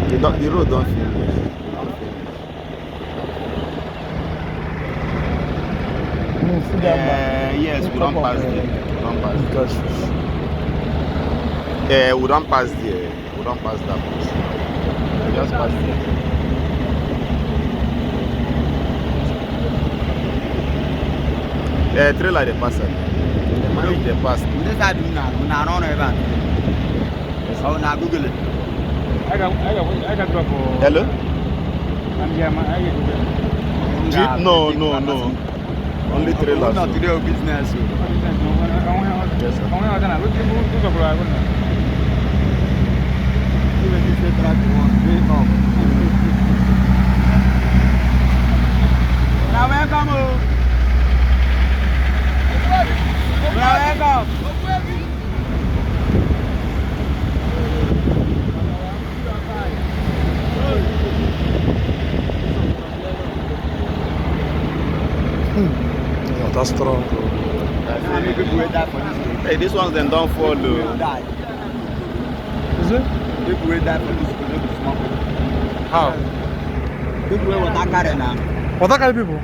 The road don't finish. Yes, we don't pass there. We don't pass there. We don't pass there. We don't pass that place. We just pass there. Trailer they pass it. The money they pass. This I do now. We not on about. Oh, now Google it. I got drop for. Hello? I No. Only trailers. Not to do business. Yes, sir. Even if they try to walk straight up. Now welcome. Now welcome. That's strong. Hey, this ones then don't follow. Is it? People will die for this because of smoking. How? People will attack her now. What kind of people?